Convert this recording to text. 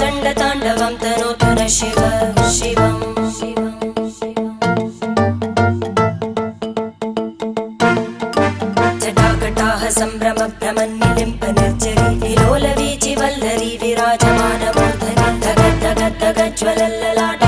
चण्डताण्डवं तनोतु न शिव शिवम् जटाकटाः सम्भ्रमभ्रमन्निलिम्प निर्जरी विलोलवीचि वल्लरी विराजमानमूर्धनि धगद्धगद्धगज्ज्वलल्ललाट